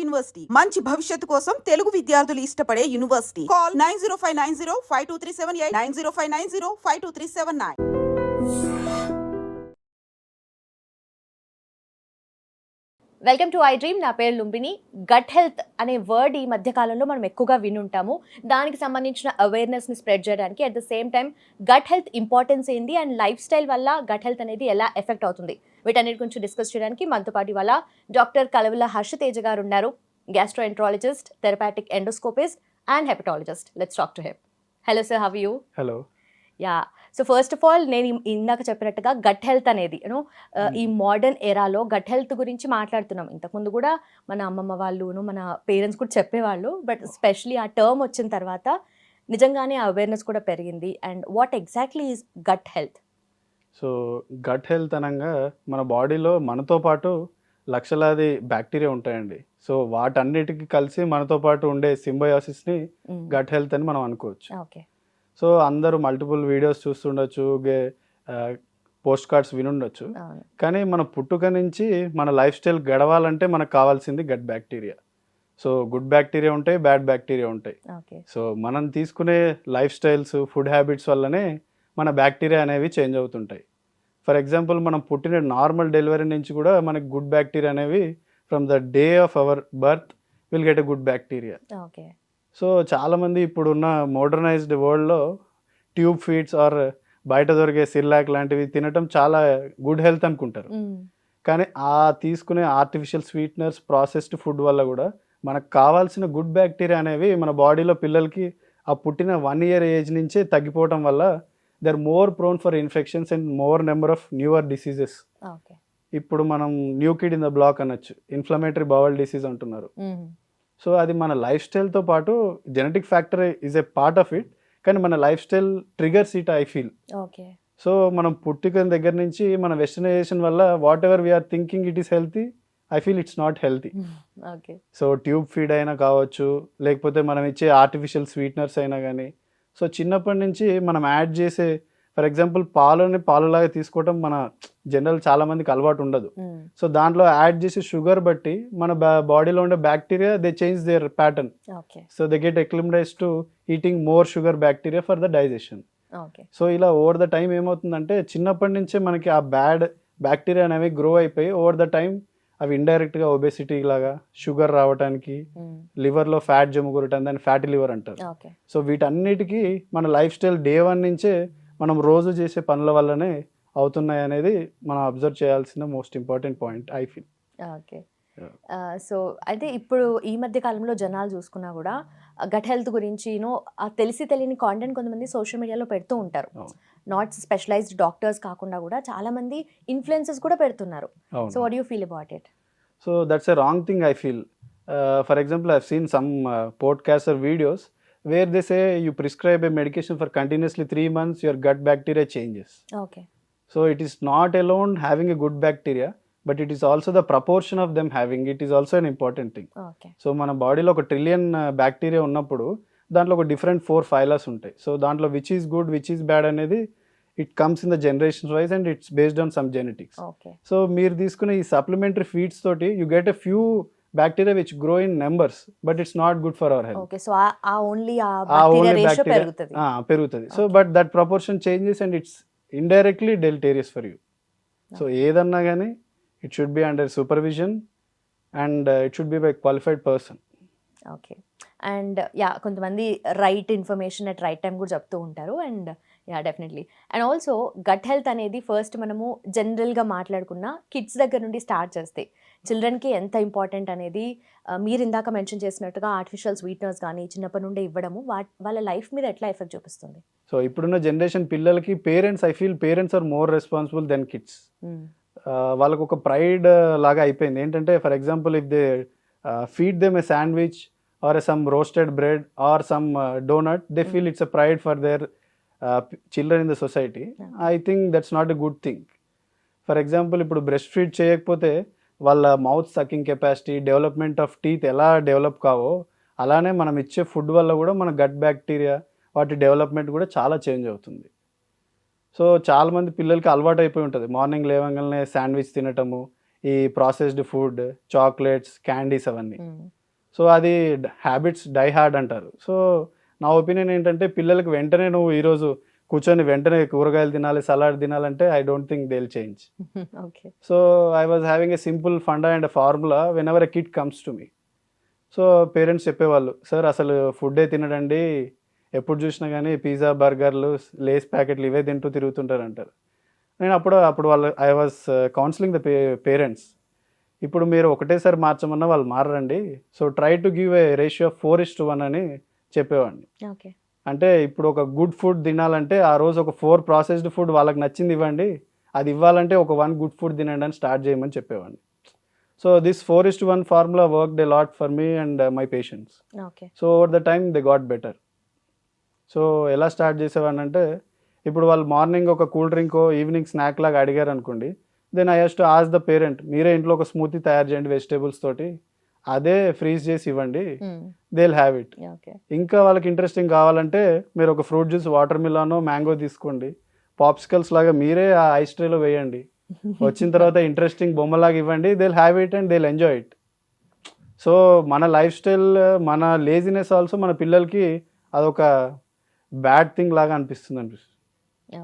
University. మంచి భవిష్యత్తు కోసం తెలుగు విద్యార్థులు ఇష్టపడే university. Call 9059052378 9059052379. Welcome to I dream. నా పేరు లుంబిని. గట్ హెల్త్ అనే వర్డ్ ఈ మధ్య కాలంలో మనం ఎక్కువగా వినుంటాము. దానికి సంబంధించిన అవేర్నెస్ని స్ప్రెడ్ చేయడానికి, at the same time gut health importance ఏంది అండ్ లైఫ్ స్టైల్ వల్ల గట్ హెల్త్ అనేది ఎలా ఎఫెక్ట్ అవుతుంది, వీటన్నిటి గురించి డిస్కస్ చేయడానికి మనతో పాటు ఇవాళ డాక్టర్ కలవల హర్షతేజ గారు ఉన్నారు. Gastroenterologist, therapeutic endoscopist and hepatologist. Let's talk to him. Hello sir, how are you? Hello. Yeah, so first of all నేను ఇందాక చెప్పినట్టుగా గట్ హెల్త్ అనేది ఈ మోడర్న్ ఎరాలో గట్ హెల్త్ గురించి మాట్లాడుతున్నాం. ఇంతకుముందు కూడా మన అమ్మమ్మ వాళ్ళు, మన పేరెంట్స్ కూడా చెప్పేవాళ్ళు, బట్ స్పెషలీ ఆ టర్మ్ వచ్చిన తర్వాత నిజంగానే అవేర్నెస్ కూడా పెరిగింది. And what exactly is gut health? So gut health అనగా మన బాడీలో మనతో పాటు లక్షలాది బ్యాక్టీరియా ఉంటాయండి. సో వాటన్నిటికీ కలిసి మనతో పాటు ఉండే సింబయాసిస్ని గట్ హెల్త్ అని మనం అనుకోవచ్చు. ఓకే. సో అందరూ మల్టిపుల్ వీడియోస్ చూస్తుండొచ్చు, పోస్ట్ కార్డ్స్ వినుండొచ్చు, కానీ మన పుట్టుక నుంచి మన లైఫ్ స్టైల్ గడవాలంటే మనకు కావాల్సింది gut bacteria. So good bacteria ఉంటాయి, బ్యాడ్ బ్యాక్టీరియా ఉంటాయి. సో మనం తీసుకునే లైఫ్ స్టైల్స్, ఫుడ్ హ్యాబిట్స్ వల్లనే మన బ్యాక్టీరియా అనేవి చేంజ్ అవుతుంటాయి. ఫర్ ఎగ్జాంపుల్, మనం పుట్టిన నార్మల్ డెలివరీ నుంచి కూడా మనకి గుడ్ బ్యాక్టీరియా అనేవి from the day of our birth will get a good bacteria. So చాలామంది ఇప్పుడున్న మోడర్నైజ్డ్ వరల్డ్లో ట్యూబ్ ఫీడ్స్ ఆర్ బయట దొరికే సిర్లాక్ లాంటివి తినటం చాలా గుడ్ హెల్త్ అనుకుంటారు. కానీ ఆ తీసుకునే ఆర్టిఫిషియల్ స్వీట్నర్స్, ప్రాసెస్డ్ ఫుడ్ వల్ల కూడా మనకు కావాల్సిన గుడ్ బ్యాక్టీరియా అనేవి మన బాడీలో పిల్లలకి ఆ పుట్టిన 1 year ఏజ్ నుంచే తగ్గిపోవటం వల్ల they are more prone for infections and more number of newer diseases. ఇప్పుడు మనం new kid in the block అనొచ్చు, ఇన్ఫ్లమేటరీ బవల్ డిసీజ్ అంటున్నారు. సో అది మన లైఫ్ స్టైల్తో పాటు genetic factor is a part of it, కానీ మన life style triggers it, I feel. So మనం పుట్టిన దగ్గర నుంచి మన వెస్టర్నైజేషన్ వల్ల whatever we're thinking it is healthy, I feel it's not healthy. So tube feed అయినా కావచ్చు, లేకపోతే మనం ఇచ్చే ఆర్టిఫిషియల్ స్వీట్నర్స్ అయినా కానీ, సో చిన్నప్పటి నుంచి మనం యాడ్ చేసే, ఫర్ ఎగ్జాంపుల్ పాలులాగా తీసుకోవటం మన జనరల్ చాలా మందికి అలవాటు ఉండదు. సో దాంట్లో యాడ్ చేసే షుగర్ బట్టి మన బాడీలో ఉండే bacteria they change their pattern. So they get acclimatise to eating more sugar bacteria for the digestion. So ఇలా ఓవర్ ద టైం ఏమవుతుందంటే, చిన్నప్పటి నుంచే మనకి ఆ బ్యాడ్ బ్యాక్టీరియా అనేవి గ్రో అయిపోయి ఓవర్ ద టైం అవి ఇండైరెక్ట్గా ఒబేసిటీ లాగా, షుగర్ రావడానికి, లివర్లో ఫ్యాట్ జమ్ముకూరటం, దాన్ని ఫ్యాటీ లివర్ అంటారు. సో వీటన్నిటికీ మన లైఫ్ స్టైల్ డే 1 నుంచే మనం రోజు చేసే పనుల వల్లనే అవుతున్నాయి అనేది మనం అబ్జర్వ్ చేయాల్సిన most important point, I feel. Okay. So అయితే ఇప్పుడు ఈ మధ్య కాలంలో జనాలు చూసుకున్నా కూడా గట్ హెల్త్ గురించి తెలిసి తెలియని కాంటెంట్ కొంతమంది సోషల్ మీడియాలో పెడుతూ ఉంటారు. నాట్ స్పెషలైజ్డ్ డాక్టర్స్ కాకుండా కూడా చాలా మంది ఇన్ఫ్లుయెన్సర్స్ కూడా పెడుతున్నారు. So what you feel about it? So that's a wrong thing, I feel. For example, I have seen some podcasts or videos where they say you prescribe a medication for continuously 3 months, your gut bacteria changes. Okay. So it is not alone having a good bacteria, but it is also the proportion of them having it is also an important thing. Okay. So మన బాడీలో 1 trillion bacteria ఉన్నప్పుడు దాంట్లో ఒక different 4 phyla ఉంటాయి. So దాంట్లో which is good, which is bad అనేది it comes in the generation wise and it's based on some genetics. So మీరు తీసుకునే ఈ సప్లిమెంటరీ ఫీడ్స్ తోటి you get a few bacteria which grow in numbers, but it's not good for our health. Okay, so only bacteria ratio పెరుగుతది. So but that proportion changes and it's indirectly deleterious for you. So ఏదన్నా కానీ it should be under supervision and it should be by qualified person. Okay. And కొంతమంది right information at right time కూడా చెప్తూ ఉంటారు. And definitely. And also gut health అనేది first మనము జనరల్గా మాట్లాడుకున్న కిడ్స్ దగ్గర నుండి స్టార్ట్ చేస్తే చిల్డ్రన్కి ఎంత ఇంపార్టెంట్ అనేది మీరు ఇందాక మెన్షన్ చేసినట్టుగా ఆర్టిఫిషియల్ స్వీట్నర్స్ కానీ చిన్నప్పటి నుండి ఇవ్వడము వాళ్ళ లైఫ్ మీద ఎట్లా ఎఫెక్ట్ చూపిస్తుంది? సో ఇప్పుడున్న జనరేషన్ పిల్లలకి I feel parents are more responsible than kids. వాళ్ళకు ఒక ప్రైడ్ లాగా అయిపోయింది. ఏంటంటే, for example, if they feed them a sandwich or some roasted bread or some donut, they feel it's a pride for their children in the society. I think that's not a good thing. For example, ఇప్పుడు breast feed చేయకపోతే వాళ్ళ mouth sucking capacity, development of teeth ఎలా develop కావో అలానే మనం ఇచ్చే food వల్ల కూడా మన గట్ బ్యాక్టీరియా వాటి డెవలప్మెంట్ కూడా చాలా చేంజ్ అవుతుంది. సో చాలామంది పిల్లలకి అలవాటు అయిపోయి ఉంటుంది, మార్నింగ్ లేవగానే శాండ్విచ్ తినటము, ఈ ప్రాసెస్డ్ ఫుడ్, చాక్లెట్స్, క్యాండీస్ అవన్నీ. సో అది హ్యాబిట్స్ డై హార్డ్ అంటారు. సో నా ఒపీనియన్ ఏంటంటే పిల్లలకి వెంటనే నువ్వు ఈరోజు కూర్చొని వెంటనే కూరగాయలు తినాలి, సలాడ్ తినాలంటే I don't think they will change. Okay. So I was having a simple funda and formula when ever a kid comes to me. So parents చెప్పేవాళ్ళు, సార్ అసలు ఫుడ్డే తినడండి, ఎప్పుడు చూసినా కానీ పిజ్జా, బర్గర్లు, లేస్ ప్యాకెట్లు ఇవే తింటూ తిరుగుతుంటారు అంటారు. నేను అప్పుడు వాళ్ళు I was counselling the parents. ఇప్పుడు మీరు ఒకటేసారి మార్చమన్నా వాళ్ళు మారరండి. So try to give a ratio of 4:1 అని చెప్పేవాడిని. ఓకే. అంటే ఇప్పుడు ఒక గుడ్ ఫుడ్ తినాలంటే ఆ రోజు ఒక 4 ప్రాసెస్డ్ ఫుడ్ వాళ్ళకి నచ్చింది ఇవ్వండి, అది ఇవ్వాలంటే ఒక 1 గుడ్ ఫుడ్ తినండి అని స్టార్ట్ చేయమని చెప్పేవాడిని. So this 4:1 formula worked a lot for me and my patients. Okay. So over the time they got better. So ఎలా స్టార్ట్ చేసేవాడిని అంటే, ఇప్పుడు వాళ్ళు మార్నింగ్ ఒక కూల్ డ్రింకో ఈవినింగ్ స్నాక్ లాగా అడిగారు అనుకోండి, then I has to ask the parent, మీరే ఇంట్లో ఒక స్మూతీ తయారు చేయండి వెజిటేబుల్స్ తోటి, అదే ఫ్రీజ్ చేసి ఇవ్వండి, they will have it. Okay. ఇంకా వాళ్ళకి ఇంట్రెస్టింగ్ కావాలంటే మీరు ఒక fruit juice, water Milano mango తీసుకోండి, పాప్సికల్స్ లాగా మీరే ఆ ఐస్ ట్రేలో వేయండి, వచ్చిన తర్వాత ఇంట్రెస్టింగ్ బొమ్మలాగా ఇవ్వండి, they will have it and they will enjoy it. So మన లైఫ్ స్టైల్, మన లేజినెస్ ఆల్సో మన పిల్లలకి అదొక బ్యాడ్ థింగ్ లాగా అనిపిస్తుంది.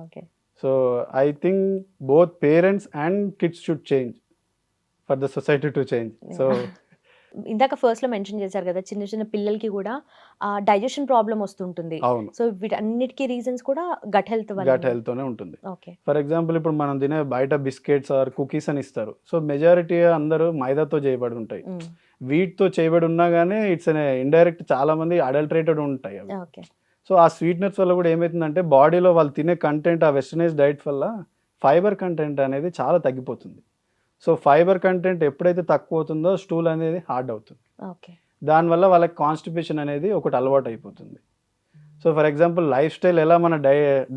Okay. So I think both parents and kids should change for the society to change. So ఇందాక first లో mention చేశారు కదా, చిన్న చిన్న పిల్లలకి కూడా డైజెషన్ ప్రాబ్లం వస్తుంటుంది. అవును, సో వీటన్నిటికీ రీజన్స్ కూడా గట్ హెల్త్ గట్ హెల్త్ తోనే ఉంటుంది. ఓకే. ఫర్ ఎగ్జాంపుల్ ఇప్పుడు మనం తినే బయట బిస్కెట్స్ ఆర్ కుకీస్ అని ఇస్తారు. సో మెజారిటీ అందరూ మైదాతో చేయబడి ఉంటాయి. వీటితో చేయబడి ఉన్నా కానీ ఇట్స్ ఇండైరెక్ట్ చాలా మంది అడల్టరేటెడ్ ఉంటాయి అవి. ఓకే. సో ఆ స్వీట్నెస్ వల్ల కూడా ఏమవుతుందంటే బాడీలో వాళ్ళు తినే కంటెంట్, ఆ వెస్టర్నైజ్ డైట్ వల్ల ఫైబర్ కంటెంట్ అనేది చాలా తగ్గిపోతుంది. సో ఫైబర్ కంటెంట్ ఎప్పుడైతే తక్కువ అవుతుందో స్టూల్ అనేది హార్డ్ అవుతుంది. ఓకే. దానివల్ల వాళ్ళకి కాన్స్టిపేషన్ అనేది ఒకటి అలవాటు అయిపోతుంది. So for example lifestyle ఎలా మన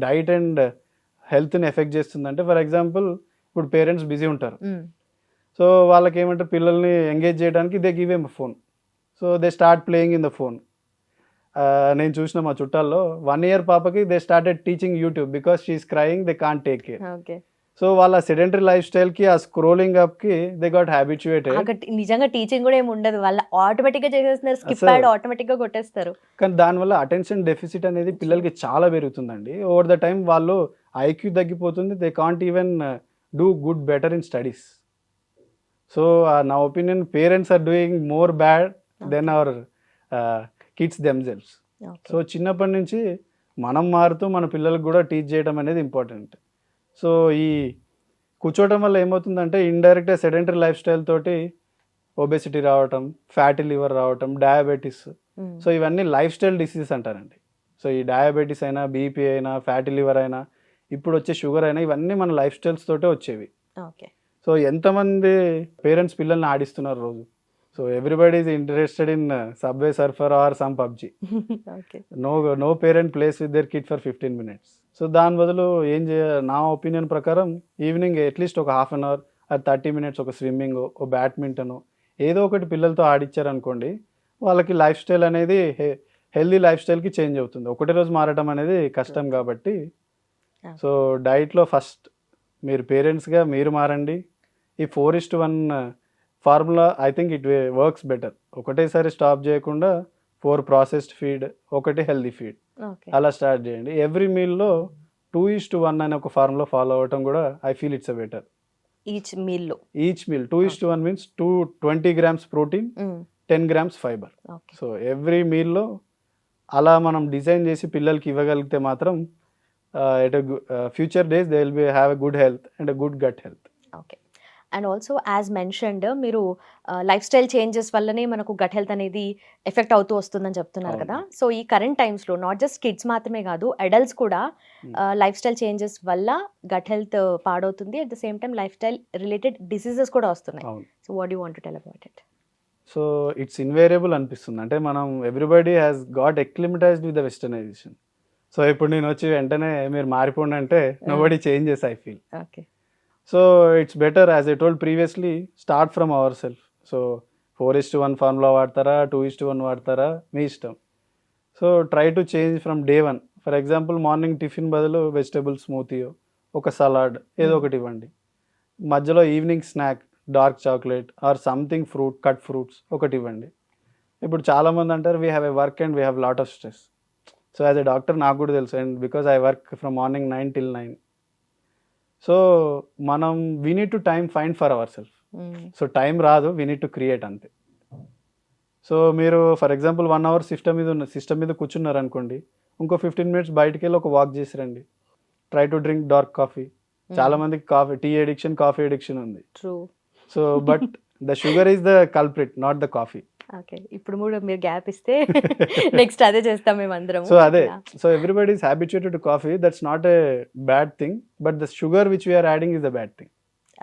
డైట్ అండ్ హెల్త్ని ఎఫెక్ట్ చేస్తుందంటే, ఫర్ ఎగ్జాంపుల్ ఇప్పుడు పేరెంట్స్ బిజీ ఉంటారు. సో వాళ్ళకి ఏమంటారు, పిల్లల్ని ఎంగేజ్ చేయడానికి they give em phone. So they start playing in the phone. నేను చూసిన మా చుట్టాల్లో 1 year పాపకి they started teaching YouTube because she is crying, they can't take care. Okay. So వాళ్ళ సెడెంటరీ లైఫ్ స్టైల్కి, ఆ స్క్రోలింగ్ అప్కి దే గాట్ హ్యాబిచ్యుయేటెడ్. నిజంగా టీచింగ్ కూడా ఏమి ఉండదు, వాళ్ళ ఆటోమేటిక్ గా చేసేస్తున్నారు, స్కిప్ ప్యాడ్ ఆటోమేటిక్ గా కొట్టేస్తారు. కానీ దానివల్ల అటెన్షన్ డెఫిసిట్ అనేది పిల్లలకి చాలా పెరుగుతుందండి. ఓవర్ ద టైం వాళ్ళు ఐక్యూ తగ్గిపోతుంది, they can't even do good better in studies. So నా opinion parents are doing more bad than our kids themselves. So చిన్నప్పటి నుంచి మనం మారుతూ మన పిల్లలకు కూడా టీచ్ చేయడం అనేది ఇంపార్టెంట్. సో ఈ కూర్చోవటం వల్ల ఏమవుతుందంటే ఇండైరెక్ట్గా సెడెంటరీ లైఫ్ స్టైల్ తోటి ఒబెసిటీ రావటం, ఫ్యాటీ లివర్ రావటం, డయాబెటీస్. సో ఇవన్నీ లైఫ్ స్టైల్ డిసీజెస్ అంటారండి. సో ఈ డయాబెటీస్ అయినా, బీపీ అయినా, ఫ్యాటీ లివర్ అయినా, ఇప్పుడు వచ్చే షుగర్ అయినా, ఇవన్నీ మన లైఫ్ స్టైల్స్ తోటే వచ్చేవి. ఓకే. సో ఎంతమంది పేరెంట్స్ పిల్లల్ని ఆడిస్తున్నారు రోజు. So everybody is interested in Subway Surfer or some PUBG. No parent plays with their kid for 15 minutes. So దాని బదులు ఏం నా ఒపీనియన్ ప్రకారం ఈవినింగ్ అట్లీస్ట్ ఒక 1/2 hour ఆర్ 30 minutes ఒక స్విమ్మింగ్, ఒక బ్యాడ్మింటన్, ఏదో ఒకటి పిల్లలతో ఆడిచ్చారనుకోండి, వాళ్ళకి లైఫ్ స్టైల్ అనేది హెల్దీ లైఫ్ స్టైల్కి చేంజ్ అవుతుంది. ఒకటే రోజు మారటం అనేది కష్టం కాబట్టి, సో డైట్లో ఫస్ట్ మీరు పేరెంట్స్గా మీరు మారండి. ఈ 4:1 formula I think it works better. ఒకటేసారి స్టాప్ చేయకుండా 4 ప్రాసెస్డ్ ఫీడ్, ఒకటి హెల్దీ ఫీడ్, అలా స్టార్ట్ చేయండి. ఎవ్రీ మీల్లో 2:1 అనే ఒక ఫార్ములా ఫాలో అవ్వటం కూడా I feel it's better. Each meal 2:1 means 20 grams protein, 10 grams fibre. So every మీల్లో అలా మనం డిజైన్ చేసి పిల్లలకి ఇవ్వగలిగితే మాత్రం at future days they will have a good health and a good gut health. Okay. And also as mentioned, మీరు life style changes వల్లనే మనకు గట్ హెల్త్ అనేది ఎఫెక్ట్ అవుతూ వస్తుందని చెప్తున్నారు కదా. సో ఈ కరెంట్ టైమ్స్లో నాట్ జస్ట్ కిడ్స్ మాత్రమే కాదు, అడల్ట్స్ కూడా లైఫ్ స్టైల్ చేంజెస్ వల్ల గట్ హెల్త్ పాడవుతుంది. At the same time lifestyle related diseases కూడా వస్తున్నాయి. So what you want to tell about it? So it's invariable అనిపిస్తుంది. అంటే మనం everybody has got acclimatised with the westernisation. So ఇప్పుడు నేను వచ్చి వెంటనే మీరు మారిపోండి అంటే nobody changes I feel. Okay. So it's better, as I told previously, start from our self. So 4:1 formula వాడతారా, 2:1 వాడతారా, మీ ఇష్టం. So try to change from day 1. For example morning tiffin బదులు వెజిటబుల్ స్మూతీయో, ఒక సలాడ్ ఏదో ఒకటి ఇవ్వండి. మధ్యలో evening snack dark chocolate or something fruit, cut fruits ఒకటి ఇవ్వండి. ఇప్పుడు చాలామంది అంటారు we have a work and we have lot of stress. So as a doctor నాకు కూడా తెలుసు, and because I work from morning 9 till 9. So మనం we need to time find for hour self. So time రాదు, we need to create అంతే. So మీరు for example 1 hour system మీద కూర్చున్నారు అనుకోండి, ఇంకో 15 minutes బయటికి వెళ్ళి ఒక వాక్ చేసిరండి. Try to drink dark coffee. చాలా మందికి టీ ఎడిక్షన్, కాఫీ ఎడిక్షన్ ఉంది. True. So but the sugar is the culprit, not the coffee. Okay, ఇప్పుడు కూడా మీరు గ్యాప్ ఇస్తే నెక్స్ట్ అదే చేస్తాం మేము అందరం. సో అదే, so everybody is habituated to coffee, that's not a bad thing, but the sugar which we're adding is the bad thing.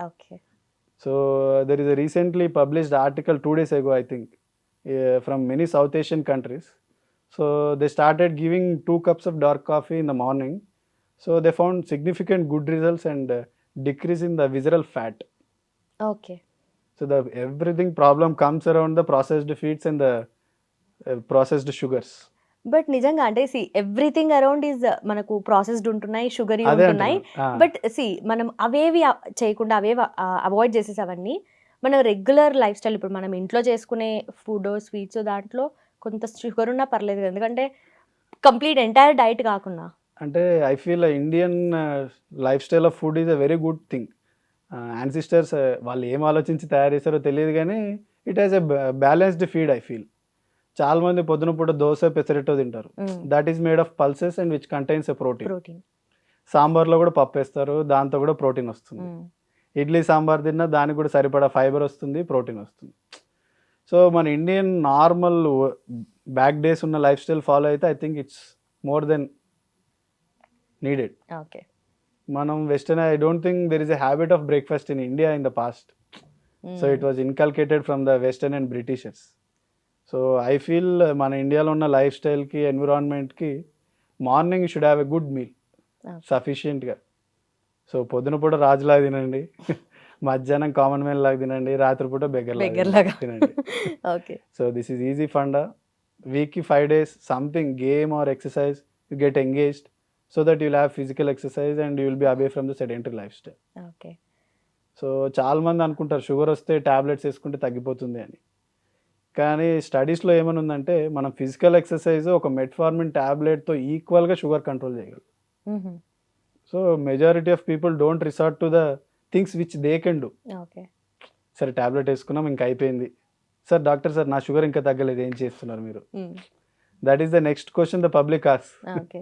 Okay. So there is a recently published article 2 days ago, I think, from many South Asian countries. So they started giving 2 cups of dark coffee in the morning. So they found significant good results and decrease in the visceral fat. Okay. So the everything problem comes around the processed feeds and the processed sugars. But నిజంగా అంటే everything around is మనకు processed ఉంటున్నాయి, sugar అదే ఉంటున్నాయి. అంటున్నా. But మనం అవేవి చేయకుండా అవేవి అవాయిడ్ చేసేసి అవన్నీ మన రెగ్యులర్ లైఫ్ స్టైల్, ఇప్పుడు మనం ఇంట్లో చేసుకునే ఫుడ్ స్వీట్స్ దాంట్లో కొంత షుగర్ ఉన్నా పర్లేదు కదా, ఎందుకంటే కంప్లీట్ ఎంటైర్ డైట్ కాకుండా. అంటే I feel Indian life style of food is a very good thing. Ancestors వాళ్ళు ఏం ఆలోచించి తయారు చేస్తారో తెలియదు, కానీ it has a balanced feed. I feel చాలా మంది పొద్దున పూట దోశ పెసరెట్టో తింటారు, that is made of pulses and which contains a protein. సాంబార్లో కూడా పప్పు వేస్తారు, దాంతో కూడా ప్రోటీన్ వస్తుంది. ఇడ్లీ సాంబార్ తిన్నా దానికి కూడా సరిపడా ఫైబర్ వస్తుంది, ప్రోటీన్ వస్తుంది. సో మన ఇండియన్ నార్మల్ బ్యాక్ డేస్ ఉన్న లైఫ్ స్టైల్ ఫాలో అయితే I think it's more than needed. Okay. మనం western, I don't think there is a habit of breakfast in India in the past. So it was inculcated from the western and Britishers. So I feel మన ఇండియాలో ఉన్న లైఫ్ స్టైల్కి, ఎన్విరాన్మెంట్కి morning should have a good meal సఫిషియెంట్గా. So పొద్దున పూట రాజులాగా తినండి, మధ్యాహ్నం కామన్ మ్యాన్ లాగా తినండి, రాత్రిపూట బెగ్గర్ లాగా తినండి. Okay. So this is easy funda. వీక్కి 5 days something game or exercise you get engaged, so that you'll have physical exercise and you will be away from the sedentary lifestyle. Okay. So చాలా మంది అనుకుంటారు sugar వస్తే tablets వేసుకుంటే తగ్గిపోతుంది అని, కానీ స్టడీస్లో ఏమని ఉందంటే మనం ఫిజికల్ ఎక్సర్సైజ్ ఒక మెట్ఫార్మిన్ ట్యాబ్లెట్తో ఈక్వల్గా షుగర్ కంట్రోల్ చేయగలరు. So majority of people don't resort to the things which they can do. Okay. సరే ట్యాబ్లెట్ వేసుకున్నాం, ఇంకా అయిపోయింది. సార్ డాక్టర్ సార్ నా షుగర్ ఇంకా తగ్గలేదు, ఏం చేస్తున్నారు మీరు? That is the next question the public ask. Okay.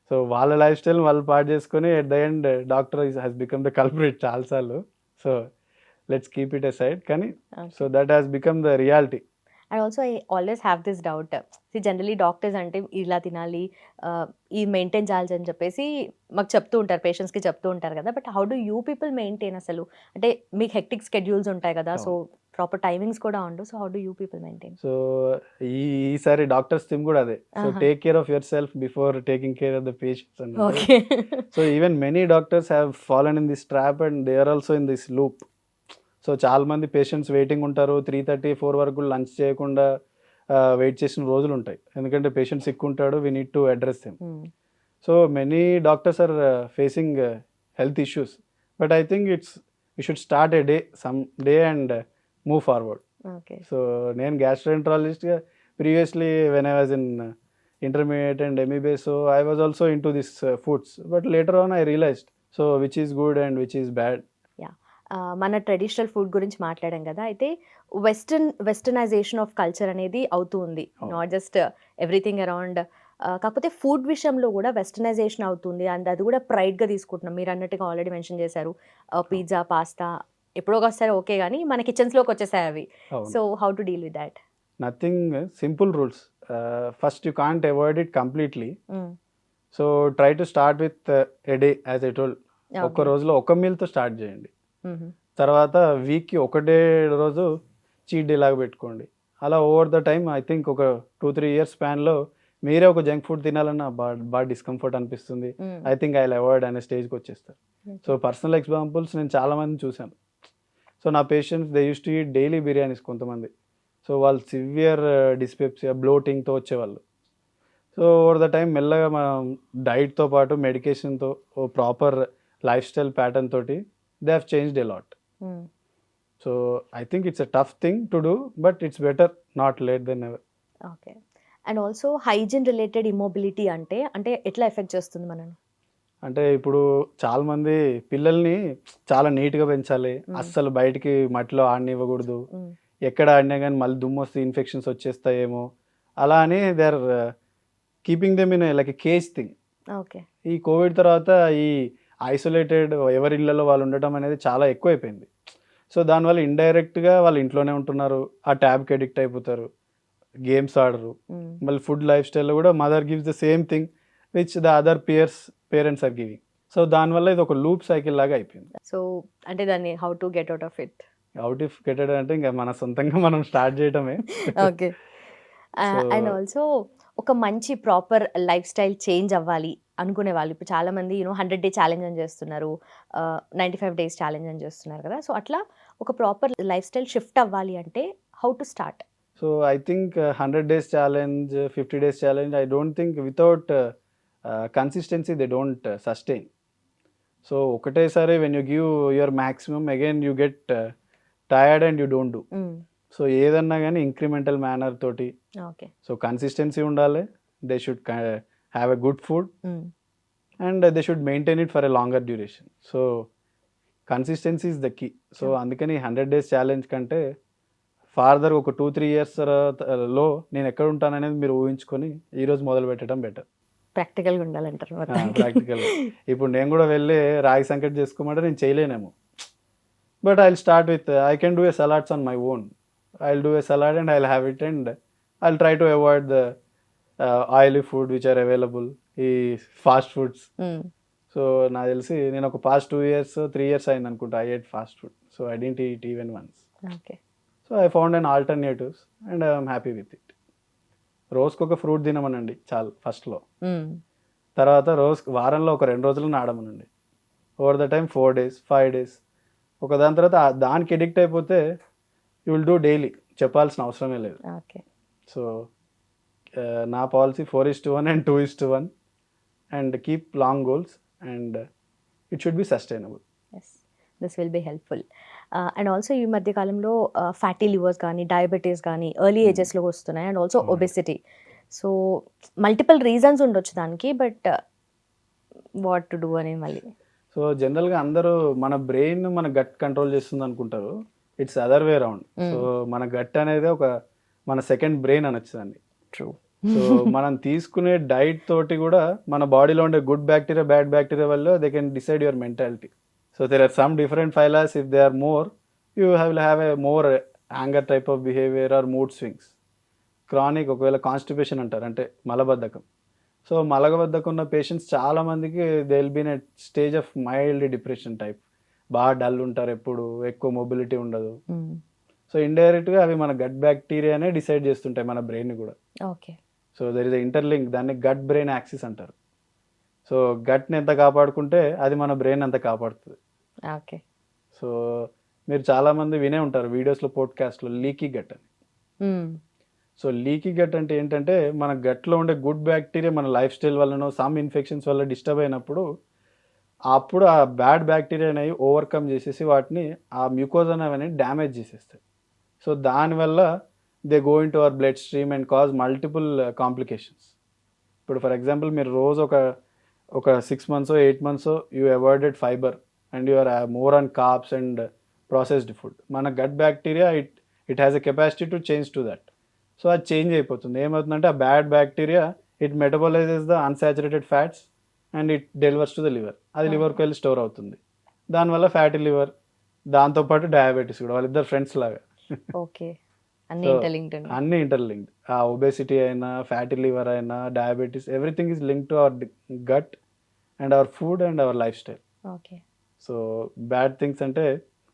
So వాళ్ళ లైఫ్ స్టైల్ వాళ్ళు పాడు చేసుకొని at the end doctor has become the culprit చాలాసార్లు. So let's keep it aside, కానీ so that has become the reality. And also I always have this doubt, generally doctors అంటే ఇలా తినాలి, ఈ మెయింటైన్ చేయాలి అని చెప్పేసి మాకు చెప్తూ ఉంటారు, పేషెంట్స్కి చెప్తూ ఉంటారు కదా. But how do you people maintain అసలు? అంటే మీకు హెక్టిక్ స్కెడ్యూల్స్ ఉంటాయి కదా, సో ప్రాపర్ టైమింగ్స్ కూడా ఉండవు. So how do you people maintain? So ఈసారి డాక్టర్స్ థీమ్ కూడా అదే. So take care of your self before taking care of the patients. Okay. So even many doctors have fallen in this trap and they are also in this loop. So చాలా మంది patients waiting ఉంటారు, 3:30-4 వరకు lunch చేయకుండా wait చేసిన రోజులు ఉంటాయి, ఎందుకంటే patient sick ఉంటాడు, we need to address them. So many doctors are facing health issues, but I think you should start a day, some day and move forward. Okay. So నేను గ్యాస్ట్రోఎంట్రాలజిస్ట్గా previously when I was in intermediate and MBBS, so I was also into this foods, but later on I realised so which is good and which is bad. మన traditional food గురించి మాట్లాడాం కదా, అయితే westernisation of culture అనేది అవుతూ ఉంది, not just everything around. కాకపోతే food విషయంలో కూడా వెస్టర్నైజేషన్ అవుతుంది, అండ్ అది కూడా ప్రైడ్గా తీసుకుంటున్నాం. మీరు అన్నట్టుగా ఆల్రెడీ మెన్షన్ చేశారు, పిజ్జా, పాస్తా ఎప్పుడో ఒకసారి ఓకే, కానీ మన కిచెన్స్లోకి వచ్చేసాయి అవి. So how to deal with that? Nothing, simple rules. First you can't avoid it completely. So try to start with a day, as I told. ఒక్క రోజులో ఒక మీల్తో స్టార్ట్ చేయండి, తర్వాత వీక్కి ఒకటే రోజు చీట్ డే లాగా పెట్టుకోండి. అలా over the time I think ఒక 2-3 years స్పాన్లో మీరే ఒక జంక్ ఫుడ్ తినాలన్నా బాగా డిస్కంఫర్ట్ అనిపిస్తుంది, ఐ థింక్ ఐ అవాయిడ్ అనే స్టేజ్కి వచ్చేస్తారు. సో పర్సనల్ ఎగ్జాంపుల్స్ నేను చాలా మంది చూశాను. సో నా patients they use to eat daily biryanis కొంతమంది. సో వాళ్ళు సివియర్ డిస్పెప్సియా, బ్లోటింగ్తో వచ్చేవాళ్ళు. సో ఓవర్ ద టైం మెల్లగా మనం డైట్తో పాటు మెడికేషన్తో, ప్రాపర్ లైఫ్ స్టైల్ ప్యాటర్న్ తోటి they have changed a lot. So I think it's a tough thing to do, but it's better not late than ever. Okay. And also hygiene related immobility అంటే అంటే ఎట్లా effect చేస్తుంది మనని? అంటే ఇప్పుడు చాలా మంది పిల్లల్ని చాలా నీట్గా పెంచాలి, అస్సలు బయటికి మట్టిలో ఆడనివ్వకూడదు, ఎక్కడ ఆడినా కానీ మళ్ళీ దుమ్ము వస్తే ఇన్ఫెక్షన్స్ వచ్చేస్తాయేమో అలా అని they are keeping them in like a cage thing. Okay. ఈ కోవిడ్ తర్వాత ఈ ఐసోలేటెడ్ ఎవరి ఇళ్లలో వాళ్ళు ఉండటం అనేది చాలా ఎక్కువైపోయింది. సో దానివల్ల ఇండైరెక్ట్గా వాళ్ళు ఇంట్లోనే ఉంటున్నారు, ఆ ట్యాబ్కి అడిక్ట్ అయిపోతారు, గేమ్స్ ఆడరు. మళ్ళీ ఫుడ్ లైఫ్ స్టైల్లో కూడా mother gives the same thing which the other parents are giving. So దానివల్ల ఇది ఒక లూప్ సైకిల్ లాగా అయిపోయింది. సో అంటే దాన్ని how to get out of it? Out of gated అంటే ఇంకా మన సొంతంగా మనం స్టార్ట్ చేయటమే. ఓకే. అండ్ ఆల్సో ఒక మంచి ప్రాపర్ లైఫ్ స్టైల్ చేంజ్ అవ్వాలి అనుకునే వాళ్ళు ఇప్పుడు చాలా మంది 100 డే ఛాలెంజ్ అని చేస్తున్నారు, 95 డేస్ ఛాలెంజ్ అని చేస్తున్నారు కదా. సో అట్లా ఒక ప్రాపర్ లైఫ్ స్టైల్ షిఫ్ట్ అవ్వాలి అంటే how to start? So I think 100 days challenge, 50 days challenge, I don't think without consistency they don't sustain. So ఒకటేసారి when you give your maximum again you get tired and you don't do. So ఏదన్నా కానీ incremental manner తోటి. Okay. So consistency ఉండాలి, they should have a good food and they should maintain it for a longer duration. So consistency is the key. So అందుకని 100 days challenge కంటే farther ఒక 2-3 years లో నేను ఎక్కడ ఉంటాననేది మీరు ఊహించుకొని ఈరోజు మొదలు పెట్టడం బెటర్. ప్రాక్టికల్గా ఉండాలంటారు. ప్రాక్టికల్. ఇప్పుడు నేను కూడా వెళ్ళి రాగి సంకట్ చేసుకోమంటే నేను చేయలేనేమో, but I will start with I can do a salads on my own. I will do a salad and I will have it and I will try to avoid the oily food which are available, ఈ fast foods. So నాకు తెలిసి నేను ఒక past 2 years 3 years అయింది అనుకుంటా I ate fast food. So I didn't eat even once. Okay. So I found an alternatives and I'm happy with it. రోజుకు ఒక fruit తినమనండి చాలు ఫస్ట్లో. తర్వాత వారంలో ఒక 2 రోజులు ఆడమనండి. Over the time 4 days 5 days ఒక దాని తర్వాత దానికి ఎడిక్ట్ అయిపోతే యూ విల్ డూ డైలీ, చెప్పాల్సిన అవసరమే లేదు. ఓకే. సో నా policy 4:1 and 2:1 and keep long goals and it should be sustainable. Yes, this will be helpful. And also ఈ మధ్య కాలంలో ఫ్యాటీ లివర్స్ కానీ డయాబెటీస్ కానీ ఎర్లీ ఏజెస్లో వస్తున్నాయి and also obesity. So multiple reasons ఉండొచ్చు దానికి, బట్ వాట్ టు డూ అని మళ్ళీ. సో జనరల్గా అందరూ మన బ్రెయిన్ మన గట్ కంట్రోల్ చేస్తుంది అనుకుంటారు, it's other way round. So మన గట్ అనేది ఒక మన సెకండ్ బ్రెయిన్ అనొచ్చు దాన్ని. ట్రూ. సో మనం తీసుకునే డైట్ తోటి కూడా మన బాడీలో ఉండే గుడ్ బ్యాక్టీరియా బ్యాడ్ బ్యాక్టీరియా వల్ల they can decide your mentality. So there are some different phylas. If they are more, you will have a more anger type of behavior or mood swings. Chronic ఒకవేళ constipation అంటారు, అంటే మలబద్ధకం. So మలబద్ధకం ఉన్న patients చాలా మందికి they will be in a stage of mild depression type. బాగా dull ఉంటారు, ఎప్పుడు ఎక్కువ మొబిలిటీ ఉండదు. సో ఇండైరెక్ట్గా అవి మన గట్ బ్యాక్టీరియానే డిసైడ్ చేస్తుంటాయి మన బ్రెయిన్ కూడా. Okay. So there is interlink, దాన్ని గట్ బ్రెయిన్ యాక్సిస్ అంటారు. సో గట్ని ఎంత కాపాడుకుంటే అది మన బ్రెయిన్ అంత కాపాడుతుంది. ఓకే. సో మీరు చాలామంది వినే ఉంటారు వీడియోస్లో పోడ్కాస్ట్లో లీకీ గట్ అని. సో లీకీ గట్ అంటే ఏంటంటే మన గట్లో ఉండే గుడ్ బ్యాక్టీరియా మన లైఫ్ స్టైల్ వల్లనో సమ్ ఇన్ఫెక్షన్స్ వల్ల డిస్టర్బ్ అయినప్పుడు అప్పుడు ఆ బ్యాడ్ బ్యాక్టీరియా అనేవి ఓవర్కమ్ చేసేసి వాటిని ఆ మ్యూకోజన్ అవన్నీ డ్యామేజ్ చేసేస్తాయి. సో దానివల్ల they go into our bloodstream and cause multiple complications. ఇప్పుడు ఫర్ ఎగ్జాంపుల్ మీరు రోజు ఒక 6 months 8 months you avoided fibre and you are more on carbs and processed food. మన gut bacteria it has a capacity to change to that. So అది change అయిపోతుంది. ఏమవుతుందంటే ఆ bad bacteria it metabolises the unsaturated fats and it delivers to the liver. అది లివర్కి వెళ్ళి store అవుతుంది. దానివల్ల ఫ్యాటీ లివర్, దాంతోపాటు డయాబెటీస్ కూడా, వాళ్ళిద్దరు ఫ్రెండ్స్ లాగా. ఓకే. అన్ని ఇంటర్లింక్డ్. ఆ ఒబేసిటీ అయినా ఫ్యాటీ లివర్ అయినా diabetes everything is link to our gut and our food and our lifestyle. Okay. So bad things అంటే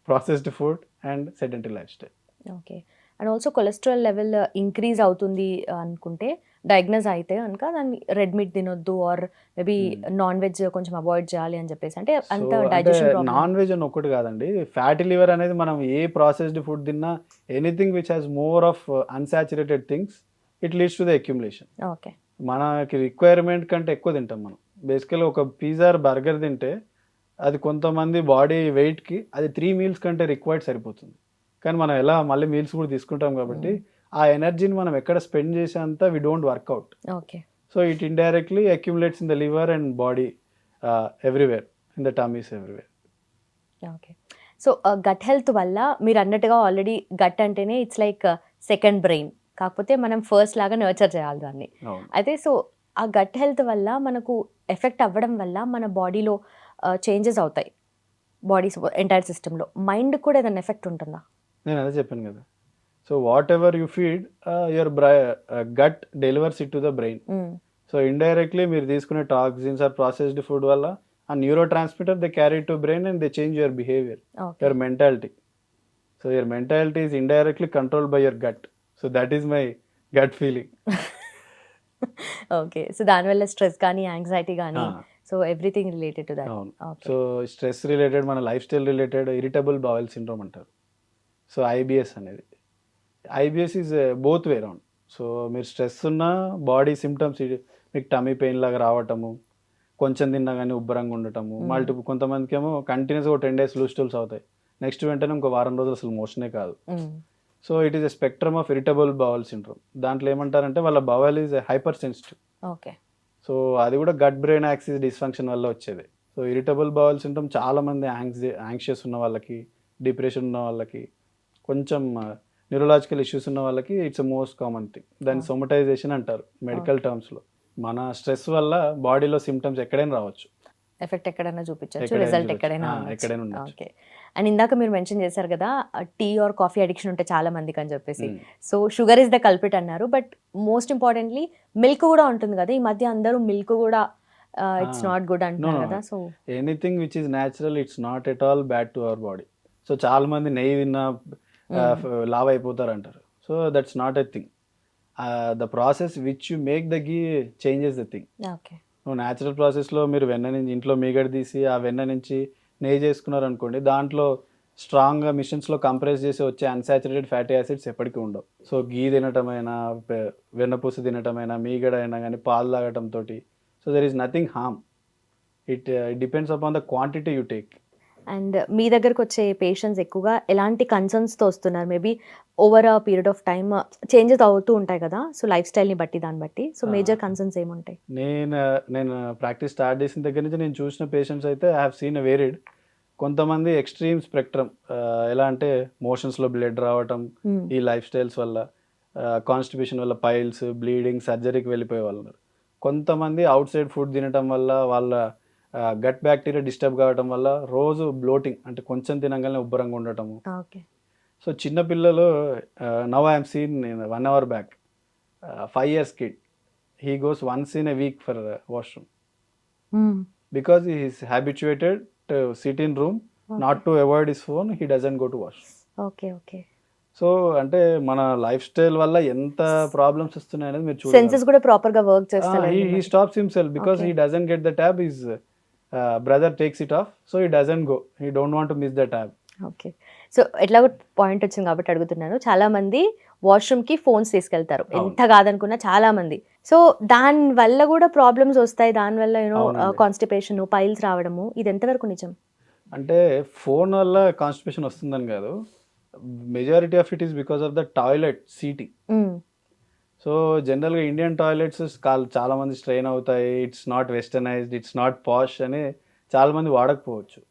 processed food and sedentary lifestyle. Okay. And also cholesterol level increase అవుతుంది అనుకుంటే diagnose అయితే కనుక దాన్ని red meat తినొద్దు or maybe non veg కొంచెం avoid చేయాలి అని చెప్పేసి, అంటే అంత డైజెషన్ ప్రాబ్లమ్. నాన్ వెజ్ అని ఒకటి కాదండి, ఫ్యాటీ లివర్ అనేది మనం ఏ ప్రాసెస్డ్ ఫుడ్ తిన్నా anything which has more of unsaturated things it leads to the accumulation. Okay. మనకి రిక్వైర్మెంట్ కంటే ఎక్కువ తింటాం మనం. బేసికల్లీ ఒక పిజ్జా బర్గర్ తింటే అది కొంతమంది బాడీ వెయిట్కి అది 3 meals కంటే రిక్వైర్డ్ సరిపోతుంది. కానీ మనం ఎలా మళ్ళీ మీల్స్ కూడా తీసుకుంటాం కాబట్టి ఆ ఎనర్జీని మనం ఎక్కడ స్పెండ్ చేసేంత we don't work out. Okay. So it indirectly accumulates in the liver and body everywhere, in the tummies everywhere. Okay. So gut health వల్ల మీరు అన్నట్టుగా ఆల్రెడీ గట్ అంటేనే ఇట్స్ లైక్ సెకండ్ బ్రెయిన్, కాకపోతే మనం ఫస్ట్ లాగా నర్చర్ చేయాలి దాన్ని. అయితే సో ఆ గట్ హెల్త్ వల్ల మనకు ఎఫెక్ట్ అవ్వడం వల్ల మన బాడీలో చేంజెస్ అవుతాయి, బాడీ ఎంటైర్ సిస్టంలో. మైండ్ కూడా ఏదైనా ఎఫెక్ట్ ఉంటుందా? నేను అదే చెప్పాను కదా. So whatever you feed your gut delivers it to the brain. So indirectly మీరు తీసుకునే టాక్సిన్స్ ఆర్ ప్రాసెస్డ్ ఫుడ్ వల్ల ఆ neurotransmitter they carry to brain and they change your behaviour, your mentality. So your mentality is indirectly controlled by your gut. So that is my gut feeling. Okay. So దానివల్ల stress కానీ anxiety కానీ so everything related to that. అవును. So stress related, మన life style related irritable bowel syndrome అంటారు. So IBS అనేది, IBS is both way round. So మీరు stress ఉన్న body symptoms, మీకు టమీ పెయిన్ లాగా రావటము, కొంచెం తిన్నా కానీ ఉబ్బరంగా ఉండటము, మల్టిపుల్. కొంతమందికి ఏమో కంటిన్యూస్గా 10 days లూజ్ స్టూల్స్ అవుతాయి, నెక్స్ట్ వెంటనే ఇంకో వారం రోజులు అసలు మోషనే కాదు. So it is a spectrum of irritable bowel syndrome. దాంట్లో ఏమంటారంటే వాళ్ళ bowel is hyper sensitive. Okay. So అది కూడా గట్ బ్రెయిన్ యాక్సిస్ డిస్ఫంక్షన్ వల్ల వచ్చేది. సో ఇరిటబుల్ బవల్ సిండ్రోమ్ చాలా మంది యాంగ్షియస్ ఉన్న వాళ్ళకి, డిప్రెషన్ ఉన్న వాళ్ళకి, కొంచెం న్యూరలాజికల్ ఇష్యూస్ ఉన్న వాళ్ళకి ఇట్స్ మోస్ట్ కామన్ థింగ్. దాన్ని సోమటైజేషన్ అంటారు మెడికల్ టర్మ్స్లో. మన స్ట్రెస్ వల్ల బాడీలో సిమ్టమ్స్ ఎక్కడైనా రావచ్చు, ఎఫెక్ట్ ఎక్కడైనా చూపించవచ్చు, రిజల్ట్ ఎక్కడైనా ఉండొచ్చు. ఓకే. అండ్ ఇందాక మీరు మెన్షన్ చేశారు కదా టీ ఆర్ కాఫీ అడిక్షన్ ఉంటే చాలా మందికి అని చెప్పేసి. సో షుగర్ ఇస్ ద కల్పిట్ అన్నారు, బట్ మోస్ట్ ఇంపార్టెంట్లీ మిల్క్ కూడా ఉంటుంది కదా. ఈ మధ్య అందరూ మిల్క్ కూడా ఇట్స్ నాట్ గుడ్ అంటున్నారు కదా. So anything which is natural it's not at all bad to our body. So చాలా మంది నెయ్యి తిన్నా లావ్ అయిపోతారు అంటారు. So that's not a thing. The process which you make the ghee changes the thing. Okay. నువ్వు న్యాచురల్ ప్రాసెస్లో మీరు వెన్న నుంచి ఇంట్లో మీగడ తీసి ఆ వెన్న నుంచి నెయ్యి చేసుకున్నారు అనుకోండి, దాంట్లో స్ట్రాంగ్గా మిషన్స్లో కంప్రెస్ చేసి వచ్చే అన్సాచురేటెడ్ ఫ్యాటీ యాసిడ్స్ ఎప్పటికీ ఉండవు. సో గీ తినటమైనా, వెన్నపూస తినటమైనా, మీగడ అయినా కానీ, పాలు తాగటంతో so there is nothing harm. It depends upon the quantity you take. And మీ దగ్గరకు వచ్చే పేషెంట్స్ ఎక్కువగా ఎలాంటి కన్సర్న్స్తో వస్తున్నారు? Maybe over a period of time changes అవుతూ ఉంటాయి కదా, సో లైఫ్ స్టైల్ని బట్టి, దాన్ని బట్టి. సో మేజర్ కన్సర్న్స్ ఏముంటాయి? నేను ప్రాక్టీస్ స్టార్ట్ చేసిన దగ్గర నుంచి నేను చూసిన పేషెంట్స్ అయితే ఐ హ్యావ్ సీన్ వేరిడ్. కొంతమంది ఎక్స్ట్రీమ్ స్పెక్ట్రమ్, ఎలా అంటే మోషన్స్లో బ్లడ్ రావటం ఈ లైఫ్ స్టైల్స్ వల్ల, కాన్స్టిపేషన్ వల్ల పైల్స్, బ్లీడింగ్, సర్జరీకి వెళ్ళిపోయే వాళ్ళు ఉన్నారు. కొంతమంది అవుట్ సైడ్ ఫుడ్ తినటం వల్ల వాళ్ళ గట్ బ్యాక్టీరియా డిస్టర్బ్ కావడం వల్ల రోజు బ్లోటింగ్, అంటే కొంచెం తినగానే ఉబ్బరంగా ఉండటము. సో చిన్నపిల్లలు, now I'm seen 1 hour back 5 years kid, he goes once in a week for washroom because he is habituated to sit in room, not to avoid his phone, he doesn't go to washroom. Okay. Okay. So అంటే మన life style వల్ల ఎంత problems వస్తున్నాయి అనేది మీరు చూడాలి. Senses కూడా proper గా వర్క్ చేస్తారు. He stops himself because he doesn't get the tab, his brother takes it of, so he doesn't go, he don't want to miss the tab. Okay. So ఎట్లా point వచ్చింది కాబట్టి అడుగుతున్నాను. చాలా మంది washroom కి phones తీసుకెళ్తారు, ఎంత కాదనుకున్నా చాలా మంది. సో దాని వల్ల కూడా ప్రాబ్లమ్స్ వస్తాయి, దాని వల్ల యూనో కాన్స్టిపేషన్, పైల్స్ రావడము, ఇది ఎంతవరకు నిజం? అంటే ఫోన్ వల్ల కాన్స్టిపేషన్ వస్తుందని కాదు, majority of it is because of the toilet seating. So జనరల్గా ఇండియన్ టాయిలెట్స్ చాలా మంది స్ట్రెయిన్ అవుతాయి, it's not westernised, it's not posh అని చాలా మంది వాడకపోవచ్చు.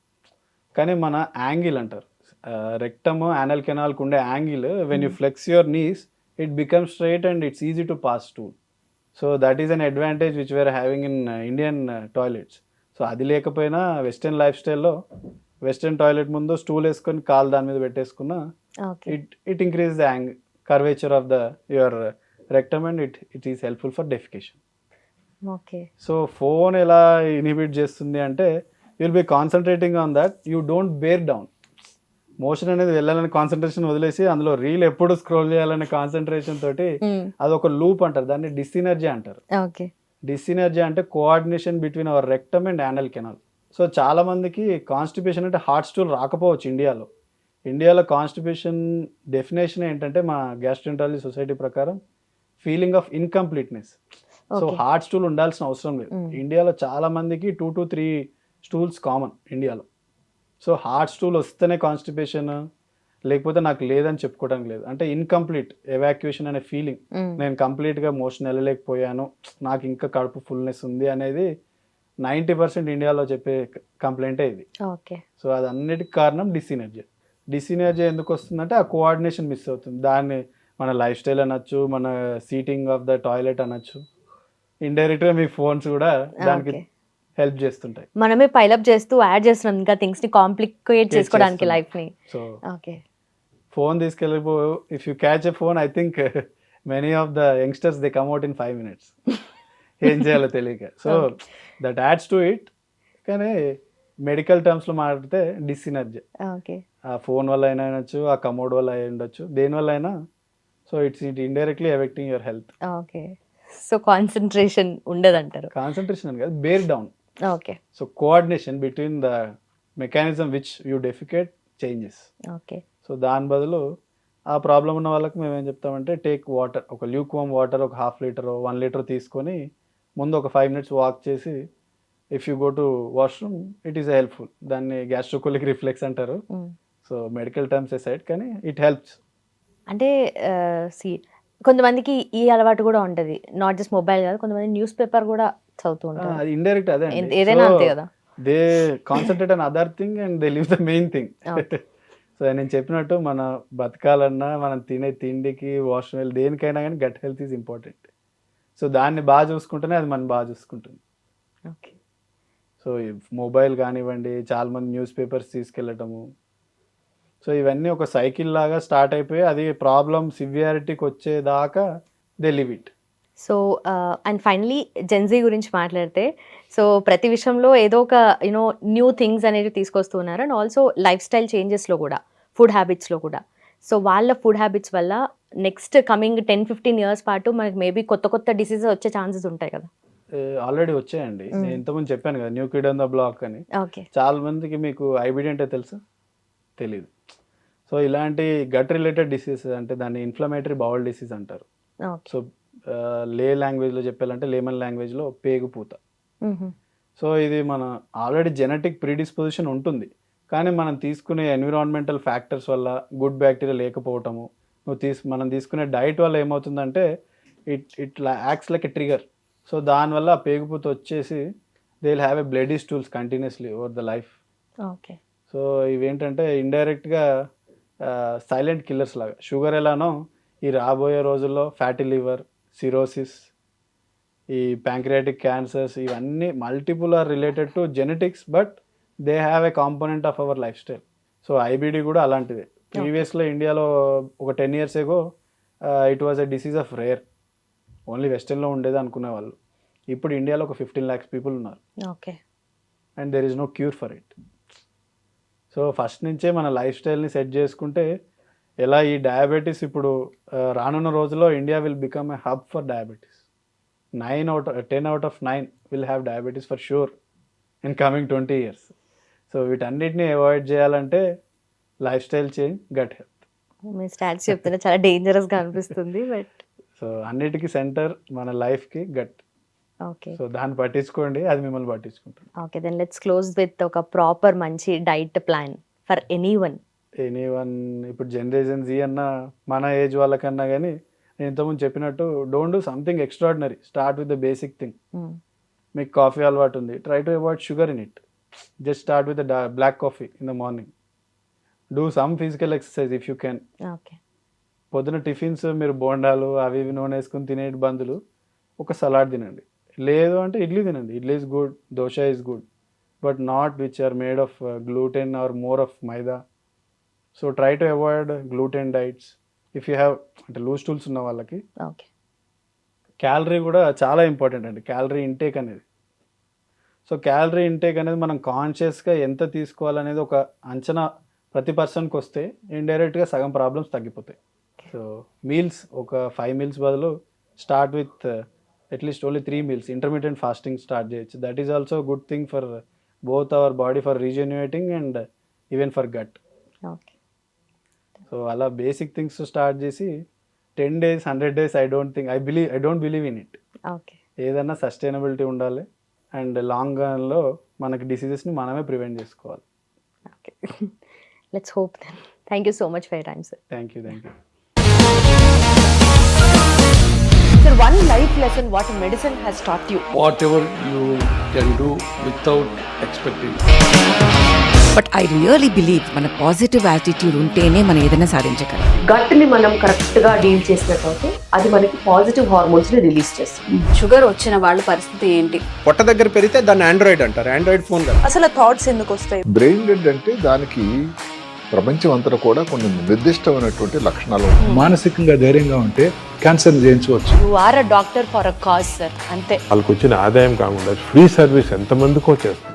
కానీ మన యాంగిల్ అంటారు, రెక్టమ్ యానల్ కెనాల్కి ఉండే angle, when you flex your knees it becomes straight and it's easy to pass too. So that is an advantage which we are having in Indian toilets. So అది లేకపోయినా వెస్టర్న్ లైఫ్ స్టైల్లో western toilet ముందు stool వేసుకొని కాలు దాని మీద పెట్టేసుకున్నా it increase the curvature of the your rectum and it is helpful for defecation. Okay. So phone ఎలా ఇన్హిబిట్ చేస్తుంది అంటే you'll be concentrating on that, you don't bear down. Motion అనేది వెళ్ళాలని కాన్సన్ట్రేషన్ వదిలేసి అందులో రీల్ ఎప్పుడు స్క్రోల్ చేయాలనే concentration తోటి అదొక లూప్ అంటారు, దాన్ని డిస్సినర్జీ అంటారు. డిస్సినర్జీ అంటే coordination between hour rectum and anal canal. So చాలా మందికి కాన్స్టిపేషన్ అంటే హార్ట్ స్టూల్ రాకపోవచ్చు ఇండియాలో కాన్స్టిపేషన్ డెఫినేషన్ ఏంటంటే మా గ్యాస్ట్రోఎంటరాలజీ సొసైటీ ప్రకారం feeling of incompleteness. So heart stool ఉండాల్సిన అవసరం లేదు. ఇండియాలో చాలా మందికి 2 to 3 స్టూల్స్ కామన్ ఇండియాలో. సో హార్ట్ స్టూల్ వస్తేనే కాన్స్టిపేషన్, లేకపోతే నాకు లేదని చెప్పుకోవడానికి లేదు. అంటే ఇన్కంప్లీట్ ఎవాక్యుయేషన్ అనే ఫీలింగ్, నేను కంప్లీట్గా మోషన్ వెళ్ళలేకపోయాను, నాకు ఇంకా కడుపు ఫుల్నెస్ ఉంది అనేది 90% ఇండియాలో చెప్పే కంప్లైంటే ఇది. ఓకే. సో అది అన్నిటికి కారణం డిసినర్జీ. డిసినర్జీ ఎందుకు వస్తుందంటే ఆ కోఆర్డినేషన్ మిస్ అవుతుంది. దాన్ని మన లైఫ్ స్టైల్ అనొచ్చు, మన సీటింగ్ ఆఫ్ ద టాయిలెట్ అనొచ్చు, ఇండైరెక్ట్గా మీ ఫోన్స్ కూడా దానికి హెల్ప్ చేస్తుంటాయి. మనమే పైలప్ చేస్తూ యాడ్ చేస్తున్నాం ఇంకా థింగ్స్ ని కాంప్లికేట్ చేసుకోవడానికి లైఫ్ ని. సో ఓకే, ఫోన్ తీసుకెళ్ళిపో, if you catch a phone, I think many of the youngsters they come out in 5 minutes. ఏం చేయాలో తెలియక. So that adds to it. కానీ మెడికల్ టర్మ్స్లో మాట్లాడితే డిసినర్జీ ఓకే, ఆ ఫోన్ వల్ల అయినా అనొచ్చు, ఆ కమోడ్ వల్ల అయి ఉండొచ్చు, దేనివల్ల అయినా. సో it indirectly affecting your health. Okay. So concentration ఉండదంటారు. కాన్సన్ట్రేషన్ అని కాదు, bear down. Okay. So coordination between the mechanism which you defecate changes. Okay. So దాని బదులు ఆ ప్రాబ్లం ఉన్న వాళ్ళకి మేము ఏం చెప్తామంటే, టేక్ వాటర్, ఒక ల్యూక్ వామ్ వాటర్ ఒక 1/2 లీటర్ 1 లీటర్ తీసుకొని ముందు ఒక 5 minutes వాక్ చేసి if you go to washroom it is helpful. దాన్ని గ్యాస్ట్రోకోలిక్ రిఫ్లెక్స్ అంటారు. సో మెడికల్ టర్మ్స్ ఎసైడ్, కానీ ఇట్ హెల్ప్స్. అంటే కొంతమందికి ఈ అలవాటు కూడా ఉంటుంది, నాట్ జస్ట్ మొబైల్ కాదు, కొంతమంది న్యూస్ పేపర్ కూడా చదువుతూ ఉంటారు. అది ఇండైరెక్ట్ అదే, ఏదైనా అంతే కదా. They concentrate on other thing and they leave the main thing. So నేను చెప్పినట్టు మన బతకాలన్నా, మనం తినే తిండికి, వాష్రూమ్ వెళ్ళి దేనికైనా కానీ gut health is important. So దాన్ని బాగా చూసుకుంటేనే అది మనం బాగా చూసుకుంటుంది. ఓకే. సో మొబైల్ కానివ్వండి, చాలా మంది న్యూస్ పేపర్స్ తీసుకెళ్ళటము, సో ఇవన్నీ ఒక సైకిల్ లాగా స్టార్ట్ అయిపోయి అది ప్రాబ్లం సివియారిటీకి వచ్చేదాకా they live it. So and finally Gen Z గురించి మాట్లాడితే, సో ప్రతి విషయంలో ఏదో ఒక న్యూ థింగ్స్ అనేవి తీసుకొస్తున్నారు. అండ్ ఆల్సో లైఫ్ స్టైల్ చేంజెస్లో కూడా, ఫుడ్ హ్యాబిట్స్లో కూడా. సో వాళ్ళ ఫుడ్ హ్యాబిట్స్ వల్ల నెక్స్ట్ కమింగ్ 10-15 years పాటు మనకి మేబీ కొత్త కొత్త డిసీజెస్ వచ్చే ఛాన్సెస్ ఉంటాయి కదా. ఆల్రెడీ వచ్చాయండి. నేను ఇంతకుముందు చెప్పాను కదా, new kid on the block అని. ఓకే. చాలా మందికి మీకు ఐబిడి అంటే తెలుసా? తెలీదు. సో ఇలాంటి గట్ రిలేటెడ్ డిసీజెస్, అంటే దాన్ని ఇన్ఫ్లమేటరీ బౌల్ డిసీజ్ అంటారు. సో లే లాంగ్వేజ్లో చెప్పాలంటే, లేమన్ లాంగ్వేజ్లో పేగుపూత. సో ఇది మన ఆల్రెడీ జెనెటిక్ ప్రీడిస్పోజిషన్ ఉంటుంది, కానీ మనం తీసుకునే ఎన్విరాన్మెంటల్ ఫ్యాక్టర్స్ వల్ల, గుడ్ బ్యాక్టీరియా లేకపోవటము, మనం తీసుకునే డైట్ వల్ల ఏమవుతుందంటే it acts like a trigger. So దానివల్ల ఆ పేగుపూత వచ్చేసి they will have a bloody stools continuously over the life. Okay. So ఇవేంటంటే ఇండైరెక్ట్గా సైలెంట్ కిల్లర్స్ లాగా. షుగర్ ఎలానో ఈ రాబోయే రోజుల్లో ఫ్యాటీ లివర్, సిరోసిస్, ఈ ప్యాంక్రియాటిక్ క్యాన్సర్స్, ఇవన్నీ multiple are related to genetics, but they have a component of our lifestyle. So IBD కూడా అలాంటిదే. ప్రీవియస్లో ఇండియాలో ఒక 10 years ago it was a disease of rare, only వెస్టర్న్లో ఉండేది అనుకునేవాళ్ళు. ఇప్పుడు ఇండియాలో ఒక 15 lakhs people ఉన్నారు. Okay. And there is no cure for it. So first నుంచే మన లైఫ్ స్టైల్ని సెట్ చేసుకుంటే, ఎలా ఈ డయాబెటీస్ ఇప్పుడు రానున్న రోజుల్లో India will become a hub for diabetes. 10 out of 9 will have diabetes for sure in coming 20 years. సో వీటన్నిటిని అవాయిడ్ చేయాలంటే lifestyle change, gut health. మీ స్టాట్స్ చెప్తున్నా చాలా డేంజరస్గా అనిపిస్తుంది, బట్ సో అన్నిటికీ సెంటర్ మన లైఫ్కి గట్. ఓకే. సో దాన్ని పట్టించుకోండి, అది మిమ్మల్ని పట్టించుకుంటుంది. Okay, then let's close with ఒక ప్రాపర్ మంచి డైట్ ప్లాన్ ఫర్ ఎనీవన్. ఇప్పుడు జనరేషన్ జీ అన్న మన ఏజ్ వాళ్ళకన్నా కానీ, నేను ఇంతకుముందు చెప్పినట్టు don't do something extraordinary, start with the basic thing. మీకు కాఫీ అలవాటు ఉంది, try to avoid sugar in it. Just start with the black coffee in the morning. Do some physical exercise if you can. Okay. పొద్దున tiffins మీరు బోండాలు అవి ఇవి నూనె వేసుకుని తినే బదులు ఒక సలాడ్ తినండి. లేదు అంటే ఇడ్లీ తినండి. Idli is good, dosa is good, but not which are made of gluten or more of maida. So try to avoid gluten diets if you have, అంటే లూజ్ టూల్స్ ఉన్న వాళ్ళకి. ఓకే. క్యాలరీ కూడా చాలా ఇంపార్టెంట్ అండి, క్యాలరీ ఇంటేక్ అనేది. సో క్యాలరీ ఇంటేక్ అనేది మనం కాన్షియస్గా ఎంత తీసుకోవాలనేది ఒక అంచనా ప్రతి పర్సన్కి వస్తే ఇండైరెక్ట్గా సగం ప్రాబ్లమ్స్ తగ్గిపోతాయి. సో మీల్స్ ఒక 5 meals బదులు start with at least only 3 meals, intermediate fasting start చేయొచ్చు. That is also good thing for both our body, for rejuvenating and even for gut. Okay. So అలా బేసిక్ థింగ్స్ స్టార్ట్ చేసి 10 days 100 days I don't believe in it. Okay. ఏదన్నా sustainability ఉండాలి and long రన్లో మనకి డిసీజెస్ని మనమే prevent చేసుకోవాలి. Okay. Let's hope then. Thank you so much for your time sir. Thank you. Sir, one life lesson what medicine has taught you. whatever you can do without expecting. But I really believe మన positive attitude ఉంటేనే మనం ఏదైనా సాధించగలం. గట్ని మనం correct గా deal చేసినట్లయితే అది మనకి పాజిటివ్ హార్మోన్స్ ని రిలీజ్ చేస్తుంది. షుగర్ వచ్చిన వాళ్ళ పరిస్థితి ఏంటి? పొట్ట దగ్గర పెరిగితే దాన్ని ఆండ్రాయిడ్ అంటారు, ఆండ్రాయిడ్ ఫోన్ కదా. అసలు థాట్స్ ఎందుకు వస్తాయి? బ్రెయిన్ డెడ్ అంటే దానికి ప్రపంచం అంతా కూడా కొన్ని నిర్దిష్టమైనటువంటి లక్షణాలు ఉంటాయి. మానసికంగా ధైర్యంగా ఉంటే క్యాన్సర్ జయించవచ్చు. You are a doctor for a cause sir, అంతే. వాళ్ళకి వచ్చిన ఆదాయం కాకుండా ఫ్రీ సర్వీస్ ఎంతమందికో చేస్తుంది.